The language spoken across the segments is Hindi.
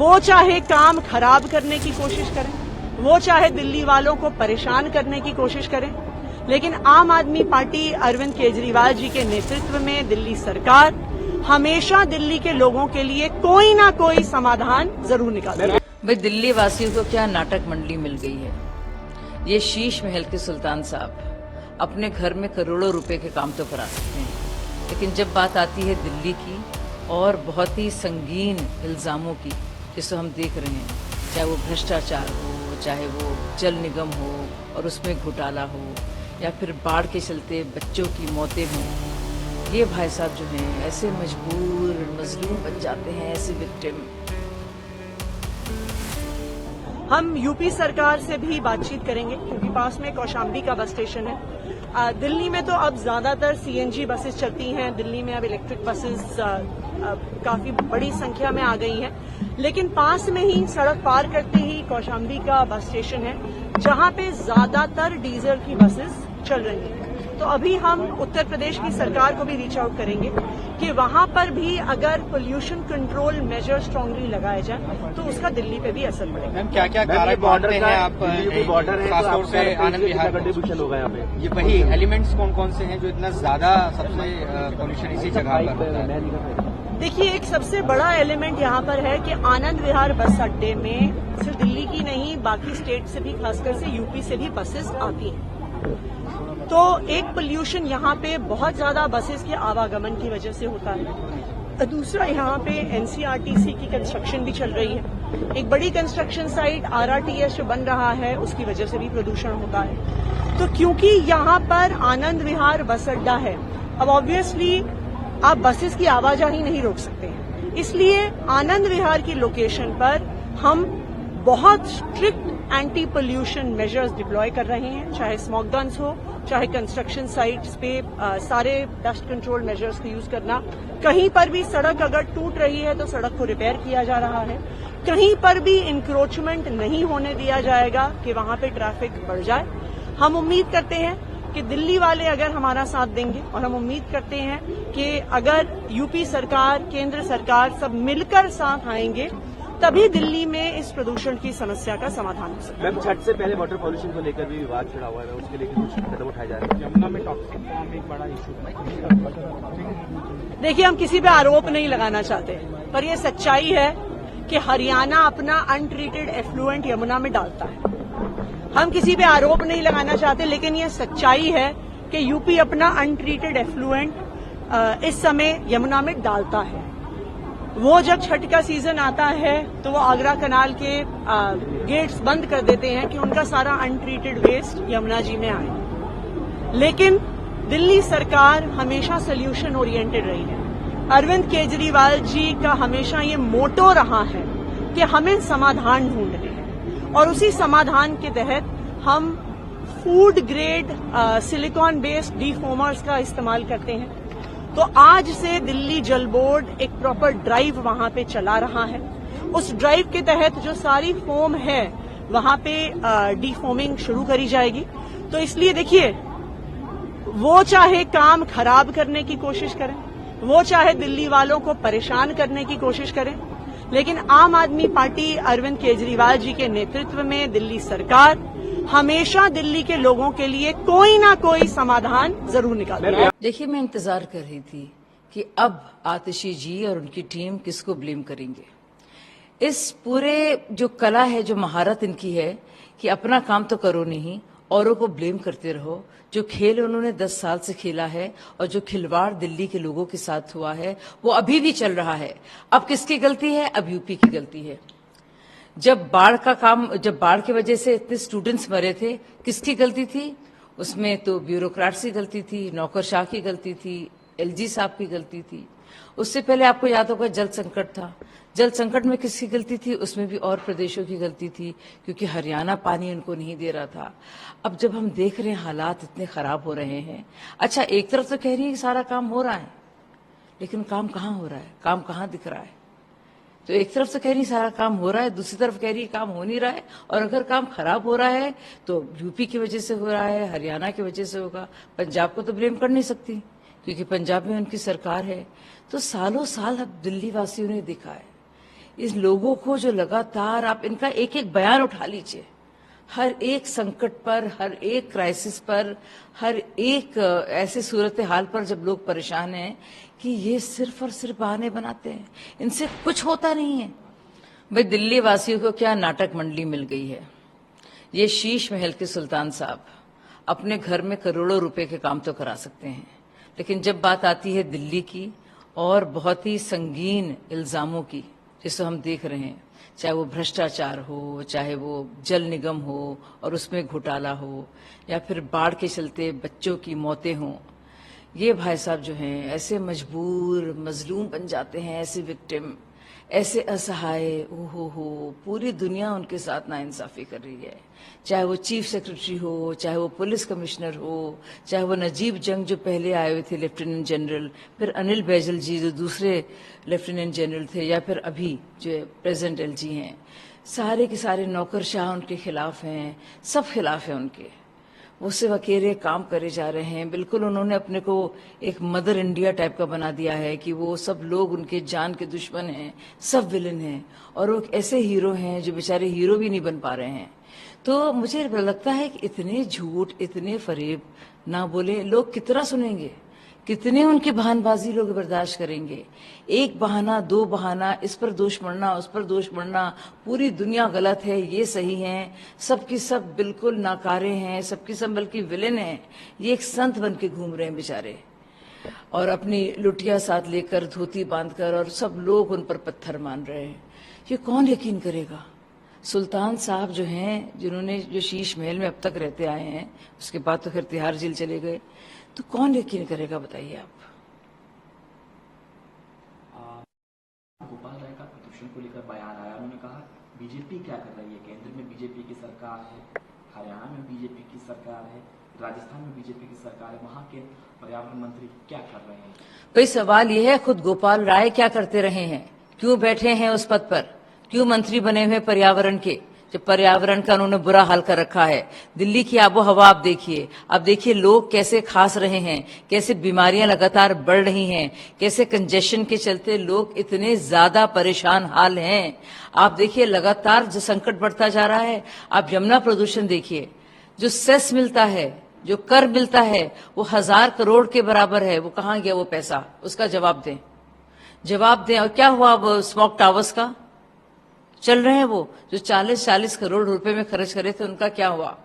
वो चाहे काम खराब करने की कोशिश करें, वो चाहे दिल्ली वालों को परेशान करने की कोशिश करें, लेकिन आम आदमी पार्टी अरविंद केजरीवाल जी के नेतृत्व में दिल्ली सरकार हमेशा दिल्ली के लोगों के लिए कोई ना कोई समाधान जरूर निकालेगी। भाई दिल्ली वासियों को क्या नाटक मंडली मिल गई है। ये शीश महल के सुल्तान साहब अपने घर में करोड़ों रुपए के काम तो करा सकते हैं, लेकिन जब बात आती है दिल्ली की और बहुत ही संगीन इल्जामों की, जिसे हम देख रहे हैं, चाहे वो भ्रष्टाचार हो, चाहे वो जल निगम हो और उसमें घोटाला हो, या फिर बाढ़ के चलते बच्चों की मौतें हों, ये भाई साहब जो हैं ऐसे मजबूर मजलूम बन जाते हैं, ऐसे विक्टिम। हम यूपी सरकार से भी बातचीत करेंगे क्योंकि पास में कौशाम्बी का बस स्टेशन है। दिल्ली में तो अब ज्यादातर सीएनजी बसेस चलती हैं, दिल्ली में अब इलेक्ट्रिक बसेस काफी बड़ी संख्या में आ गई हैं, लेकिन पास में ही सड़क पार करते ही कौशाम्बी का बस स्टेशन है जहां पे ज्यादातर डीजल की बसेस चल रही हैं। तो अभी हम उत्तर प्रदेश की सरकार को भी रीच आउट करेंगे कि वहां पर भी अगर पोल्यूशन कंट्रोल मेजर स्ट्रांगली लगाए जाए तो उसका दिल्ली पे भी असर पड़ेगा। मैम क्या क्या कारण मानते हैं आप, खासतौर से आनंद विहार कंट्रीब्यूशन होगा यहाँ पे, ये वही एलिमेंट्स कौन कौन से हैं जो इतना ज्यादा सबसे पोल्यूशन इसी जगह पर होता है? देखिए, एक सबसे बड़ा एलिमेंट यहाँ पर है कि आनंद विहार बस अड्डे में सिर्फ दिल्ली की नहीं बाकी स्टेट से भी, खासकर से यूपी से भी बसेस आती हैं। तो एक पोल्यूशन यहाँ पे बहुत ज्यादा बसेस के आवागमन की वजह से होता है। दूसरा, यहाँ पे एनसीआरटीसी की कंस्ट्रक्शन भी चल रही है। एक बड़ी कंस्ट्रक्शन साइट आरआरटीएस जो बन रहा है उसकी वजह से भी प्रदूषण होता है। तो क्योंकि यहाँ पर आनंद विहार बस अड्डा है, अब ऑब्वियसली आप बसेस की आवाजाही नहीं रोक सकते हैं, इसलिए आनंद विहार की लोकेशन पर हम बहुत strict anti pollution measures deploy कर रहे हैं, चाहे स्मोक गन्स हो, चाहे कंस्ट्रक्शन साइट्स पे सारे डस्ट कंट्रोल मेजर्स का यूज करना। कहीं पर भी सड़क अगर टूट रही है तो सड़क को रिपेयर किया जा रहा है, कहीं पर भी इंक्रोचमेंट नहीं होने दिया जाएगा कि वहां पे ट्रैफिक बढ़ जाए। हम उम्मीद करते हैं कि दिल्ली वाले अगर हमारा साथ देंगे, और हम उम्मीद करते हैं कि अगर यूपी सरकार, केंद्र सरकार सब मिलकर साथ आएंगे तभी दिल्ली में इस प्रदूषण की समस्या का समाधान हो सकता है। मैम, छठ से पहले वाटर पॉल्यूशन को लेकर भी विवाद छिड़ा हुआ है, उसके लिए कुछ कदम उठाए जा रहे हैं? यमुना में टॉक्सिक फॉर्म एक बड़ा इशू है। देखिए, हम किसी पे आरोप नहीं लगाना चाहते, पर यह सच्चाई है कि हरियाणा अपना अनट्रीटेड एफ्लुएंट यमुना में डालता है। हम किसी पे आरोप नहीं लगाना चाहते, लेकिन यह सच्चाई है कि यूपी अपना अनट्रीटेड एफ्लुएंट इस समय यमुना में डालता है। वो जब छठ का सीजन आता है तो वो आगरा कनाल के गेट्स बंद कर देते हैं कि उनका सारा अनट्रीटेड वेस्ट यमुना जी में आए। लेकिन दिल्ली सरकार हमेशा सोल्यूशन ओरिएंटेड रही है। अरविंद केजरीवाल जी का हमेशा ये मोटो रहा है कि हमें समाधान ढूंढने हैं, और उसी समाधान के तहत हम फूड ग्रेड सिलिकॉन बेस्ड डीफोमर्स का इस्तेमाल करते हैं। तो आज से दिल्ली जल बोर्ड एक प्रॉपर ड्राइव वहां पे चला रहा है। उस ड्राइव के तहत जो सारी फोम है वहां पे डीफोमिंग शुरू करी जाएगी। तो इसलिए देखिए, वो चाहे काम खराब करने की कोशिश करें, वो चाहे दिल्ली वालों को परेशान करने की कोशिश करें, लेकिन आम आदमी पार्टी अरविंद केजरीवाल जी के नेतृत्व में दिल्ली सरकार हमेशा दिल्ली के लोगों के लिए कोई ना कोई समाधान जरूर निकालेगी। देखिए, मैं इंतजार कर रही थी कि अब आतिशी जी और उनकी टीम किसको ब्लेम करेंगे। इस पूरे जो कला है, जो महारत इनकी है कि अपना काम तो करो नहीं, औरों को ब्लेम करते रहो। जो खेल उन्होंने 10 साल से खेला है और जो खिलवाड़ दिल्ली के लोगों के साथ हुआ है वो अभी भी चल रहा है। अब किसकी गलती है? अब यूपी की गलती है। जब बाढ़ की वजह से इतने स्टूडेंट्स मरे थे, किसकी गलती थी? उसमें तो ब्यूरोक्रेट्स की गलती थी, नौकरशाह की गलती थी, एलजी साहब की गलती थी। उससे पहले आपको याद होगा जल संकट था। जल संकट में किसकी गलती थी? उसमें भी और प्रदेशों की गलती थी, क्योंकि हरियाणा पानी उनको नहीं दे रहा था। अब जब हम देख रहे हैं हालात इतने खराब हो रहे हैं, अच्छा एक तरफ तो कह रही है कि सारा काम हो रहा है, लेकिन काम कहाँ हो रहा है, काम कहाँ दिख रहा है? तो एक तरफ तो कह रही सारा काम हो रहा है, दूसरी तरफ कह रही काम हो नहीं रहा है। और अगर काम खराब हो रहा है तो यूपी की वजह से हो रहा है, हरियाणा की वजह से होगा। पंजाब को तो ब्लेम कर नहीं सकती क्योंकि पंजाब में उनकी सरकार है। तो सालों साल अब दिल्ली वासियों ने देखा है इस लोगों को जो लगातार आप इनका एक एक बयान उठा लीजिए, हर एक संकट पर, हर एक क्राइसिस पर, हर एक ऐसे सूरत हाल पर जब लोग परेशान हैं कि ये सिर्फ और सिर्फ बहाने बनाते हैं, इनसे कुछ होता नहीं है। भाई दिल्ली वासियों को क्या नाटक मंडली मिल गई है। ये शीश महल के सुल्तान साहब अपने घर में करोड़ों रुपए के काम तो करा सकते हैं, लेकिन जब बात आती है दिल्ली की और बहुत ही संगीन इल्जामों की, जिसे हम देख रहे हैं, चाहे वो भ्रष्टाचार हो, चाहे वो जल निगम हो और उसमें घोटाला हो, या फिर बाढ़ के चलते बच्चों की मौतें हों, ये भाई साहब जो हैं ऐसे मजबूर मजलूम बन जाते हैं, ऐसे विक्टिम, ऐसे असहाय, हो पूरी दुनिया उनके साथ नाइंसाफी कर रही है। चाहे वो चीफ सेक्रेटरी हो, चाहे वो पुलिस कमिश्नर हो, चाहे वो नजीब जंग जो पहले आए हुए थे लेफ्टिनेंट जनरल, फिर अनिल बैजल जी जो दूसरे लेफ्टिनेंट जनरल थे, या फिर अभी जो प्रेजेंट एलजी हैं, सारे के सारे नौकरशाह उनके खिलाफ हैं, सब खिलाफ हैं उनके। वो सिर्फ अकेले काम करे जा रहे हैं। बिल्कुल उन्होंने अपने को एक मदर इंडिया टाइप का बना दिया है कि वो सब लोग उनके जान के दुश्मन हैं, सब विलन हैं, और वो ऐसे हीरो हैं जो बेचारे हीरो भी नहीं बन पा रहे हैं। तो मुझे लगता है कि इतने झूठ, इतने फरेब ना बोले, लोग कितना सुनेंगे, कितने उनकी बहानबाजी लोग बर्दाश्त करेंगे। एक बहाना, दो बहाना, इस पर दोष मढ़ना, उस पर दोष मढ़ना, पूरी दुनिया गलत है, ये सही है, सबकी सब बिल्कुल नाकारे हैं, सबकी सब बल्कि विलेन हैं। ये एक संत बन के घूम रहे हैं बेचारे, और अपनी लुटिया साथ लेकर, धोती बांधकर, और सब लोग उन पर पत्थर मान रहे हैं। ये कौन यकीन करेगा? सुल्तान साहब जो हैं, जिन्होंने जो शीश महल में अब तक रहते आए हैं, उसके बाद तो फिर तिहाड़ जेल चले गए, तो कौन यकीन करेगा बताइए आप? गोपाल राय का प्रदूषण को लेकर बयान आया, उन्होंने कहा बीजेपी क्या कर रही है, केंद्र में बीजेपी की सरकार है, हरियाणा में बीजेपी की सरकार है, राजस्थान में बीजेपी की सरकार है, वहां के पर्यावरण मंत्री क्या कर रहे हैं? भाई सवाल यह है, खुद गोपाल राय क्या करते रहे हैं, क्यों बैठे हैं उस पद पर, क्यों मंत्री बने हुए पर्यावरण के, जब पर्यावरण का उन्होंने बुरा हाल कर रखा है। दिल्ली की आबो हवा आप देखिए, अब देखिए लोग कैसे खास रहे हैं, कैसे बीमारियां लगातार बढ़ रही हैं, कैसे कंजेशन के चलते लोग इतने ज्यादा परेशान हाल हैं। आप देखिए लगातार जो संकट बढ़ता जा रहा है। आप यमुना प्रदूषण देखिए, जो सेस मिलता है, जो कर मिलता है, वो 1000 करोड़ के बराबर है। वो कहाँ गया वो पैसा? उसका जवाब दें, जवाब दें। और क्या हुआ वो स्मोक टावर्स का? चल रहे हैं वो जो 40-40 करोड़ रुपए में खर्च करे थे, उनका क्या हुआ?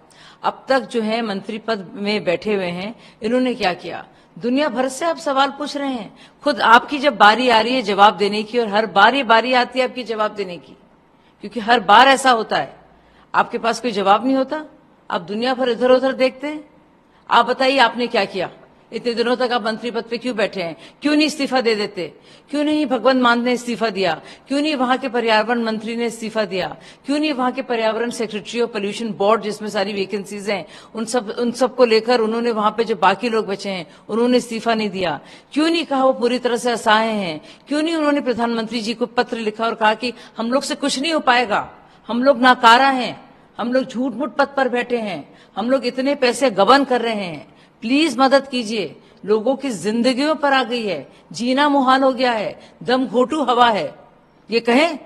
अब तक जो है मंत्री पद में बैठे हुए हैं, इन्होंने क्या किया? दुनिया भर से आप सवाल पूछ रहे हैं। खुद आपकी जब बारी आ रही है जवाब देने की, और हर बार ये बारी आती है आपकी जवाब देने की, क्योंकि हर बार ऐसा होता है, आपके पास कोई जवाब नहीं होता, आप दुनिया भर इधर उधर देखते हैं। आप बताइए आपने क्या किया? इतने दिनों तक आप मंत्री पद पे क्यों बैठे हैं? क्यों नहीं इस्तीफा दे देते? क्यों नहीं भगवंत मान ने इस्तीफा दिया? क्यों नहीं वहां के पर्यावरण मंत्री ने इस्तीफा दिया? क्यों नहीं वहां के पर्यावरण सेक्रेटरी और पोल्यूशन बोर्ड, जिसमें सारी वैकेंसीज हैं, उन सब को लेकर उन्होंने वहां पे जो बाकी लोग बचे हैं उन्होंने इस्तीफा नहीं दिया? क्यों नहीं कहा वो पूरी तरह से असहाय हैं? क्यों नहीं उन्होंने प्रधानमंत्री जी को पत्र लिखा और कहा कि हम लोग से कुछ नहीं हो पाएगा, हम लोग नाकारा हैं, हम लोग झूठ मूठ पद पर बैठे हैं, हम लोग इतने पैसे गबन कर रहे हैं, प्लीज मदद कीजिए। लोगों की जिंदगियों पर आ गई है, जीना मुहाल हो गया है, दम घोटू हवा है, ये कहें?